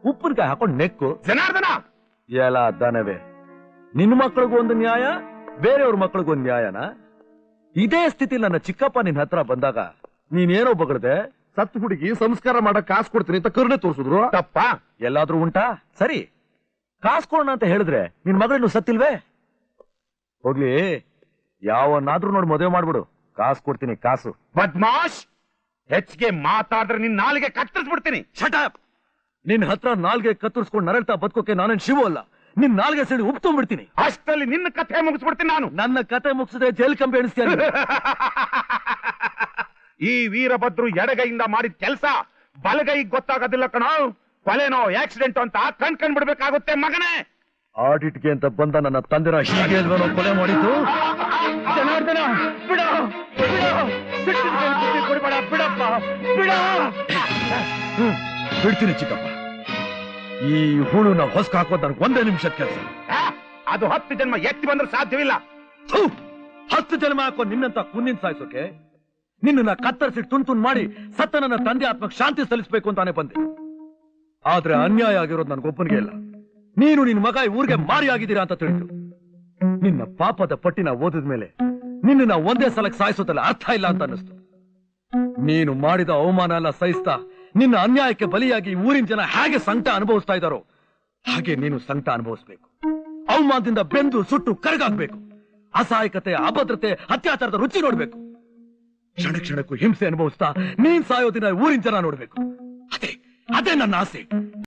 ಉಪ್ಪಿನಕಾಯಿ ಹಾಕೊಂಡು ನೆಕ್ಕು. ಜನಾರ್ದನ ಎಲ್ಲ ದನವೇ, ನಿನ್ನ ಮಕ್ಕಳಿಗೂ ಒಂದು ನ್ಯಾಯ, ಬೇರೆಯವ್ರ ಮಕ್ಕಳಿಗೊಂದು ನ್ಯಾಯನ? ಇದೇ ಸ್ಥಿತಿ ನನ್ನ ಚಿಕ್ಕಪ್ಪ ನಿನ್ ಹತ್ರ ಬಂದಾಗ ನೀನೇನೋ ಬಗಳ್ದೆ, ಸತ್ತು ಹುಡುಗಿ ಸಂಸ್ಕಾರ ಮಾಡಕ್ ಕಾಸು ಕೊಡ್ತೀನಿ ಅಂತ ಕರುಣೆ ತೋರಿಸಿದ್ರು. ತಪ್ಪ ಎಲ್ಲಾದ್ರೂ ಉಂಟಾ? ಸರಿ, ಕಾಸು ಕೊಡೋಣ ಅಂತ ಹೇಳಿದ್ರೆ ನಿನ್ ಮಗಳಿನ್ನು ಸತ್ತಿಲ್ವೇ? ಹೋಗ್ಲಿ, ಯಾವನ್ನಾದ್ರೂ ನೋಡಿ ಮದುವೆ ಮಾಡ್ಬಿಡು, ಕಾಸು ಕೊಡ್ತೀನಿ, ಕಾಸು. ಬದ್ಮಾಶ್, ಹೆಚ್ಚಿಗೆ ಮಾತಾಡಿದ್ರೆ ನಿನ್ ನಾಲಿಗೆ ಕತ್ತರಿಸ್ಬಿಡ್ತೀನಿ. ಶಟಾಪ್! ನಿನ್ ಹತ್ರ ನಾಲ್ಗೆ ಕತ್ತರಿಸ್ಕೊಂಡು ನರಳ್ತಾ ಬದುಕೋಕೆ ನಾನೇನ್ ಶಿವು ಅಲ್ಲ. ನಿನ್ ನಾಲ್ಗೆ ಸೇರಿ ಉಪ್ಪು ತುಂಬಿಡ್ತೀನಿ. ಅಷ್ಟರಲ್ಲಿ ನಿನ್ನ ಕಥೆ ಮುಗಿಸ್ಬಿಡ್ತೀನಿ ನಾನು. ನನ್ನ ಕತೆ ಮುಗಿಸಿದ್ರೆ ಜೈಲ್ ಕಂಬಿ ಎಣಿಸ್ತೀನಿ. ಈ ವೀರಭದ್ರು ಎಡಗೈಯಿಂದ ಮಾಡಿದ ಕೆಲಸ ಬಲಗೈ ಗೊತ್ತಾಗೋದಿಲ್ಲ ಕಣೋ. ಕೊಲೆನೋ ಆಕ್ಸಿಡೆಂಟ್ ಅಂತ ಕಣ್ ಬಿಡ್ಬೇಕಾಗುತ್ತೆ ಮಗನೇ. ಆಡಿಟ್ಗೆ ಅಂತ ಬಂದ ನನ್ನ ತಂದೆನ ಹೀಗೆ ಅಲ್ವೇನೋ ಕೊಲೆ ಮಾಡಿದ್ದು. ಜನಾರ್ದನ ಬಿಡೋ, ಕೊಡ್ಬೇಡ, ಬಿಡಪ್ಪ, ಬಿಡೋ. ಬಿಡ್ತೀನಿ ಚಿಕ್ಕಪ್ಪ. ಈ ಹುಳುನ ಹೊಸ್ಕ ಹಾಕೋದ್ ನನಗೆ ಒಂದೇ ನಿಮಿಷದ ಕೆಲಸ. ಅದು 10 ಜನ್ಮ ಎತ್ತಿ ಬಂದ್ರೆ ಸಾಧ್ಯವಿಲ್ಲ. 10 ಜನ್ಮ ಹಾಕೋ ನಿನ್ನಂತ ಕುನ್ನಿನ ಸಾಯಿಸೋಕೆ ನಿನ್ನ ಕತ್ತರಿಸಿ ತುಂಡು ಮಾಡಿ ಸತ್ತ ನನ್ನ ತಂದೆ ಆತ್ಮಕ್ಕೆ ಶಾಂತಿ ಸಲ್ಲಿಸಬೇಕು ಅಂತಾನೆ ಬಂದೆ. ಆದ್ರೆ ಅನ್ಯಾಯ ಆಗಿರೋದು ನನಗೊಬ್ಬನಿಗೆ ಇಲ್ಲ. ನೀನು ನಿನ್ನ ಮಗ ಈ ಊರಿಗೆ ಮಾರಿ ಆಗಿದ್ದೀರಾ ಅಂತ ತಿಳಿತು. ನಿನ್ನ ಪಾಪದ ಪಟ್ಟಿನ ಓದಿದ ಮೇಲೆ ನಿನ್ನ ಒಂದೇ ಸಲಕ್ಕೆ ಸಾಯಿಸೋದಲ್ಲ ಅರ್ಥ ಇಲ್ಲ ಅಂತ ಅನ್ನಿಸ್ತು. ನೀನು ಮಾಡಿದ ಅವಮಾನ ಎಲ್ಲ ಸಹಿಸ್ತಾ ನಿನ್ನ ಅನ್ಯಾಯಕ್ಕೆ ಬಲಿಯಾಗಿ ಊರಿನ ಜನ ಹೇಗೆ ಸಂಕಟ ಅನುಭವಿಸ್ತಾ ಇದ್ದಾರೋ ಹಾಗೆ ನೀನು ಸಂಕಟ ಅನುಭವಿಸ್ಬೇಕು. ಅವಮಾನದಿಂದ ಬೆಂದು ಸುಟ್ಟು ಕರಗಾಕ್ಬೇಕು. ಅಸಹಾಯಕತೆ, ಅಭದ್ರತೆ, ಅತ್ಯಾಚಾರದ ರುಚಿ ನೋಡ್ಬೇಕು. ಕ್ಷಣ ಕ್ಷಣಕ್ಕೂ ಹಿಂಸೆ ಅನುಭವಿಸ್ತಾ ನೀನ್ ಸಾಯೋದಿನ ಊರಿನ ಜನ ನೋಡ್ಬೇಕು. ಅದೇ ನನ್ನ ಆಸೆ.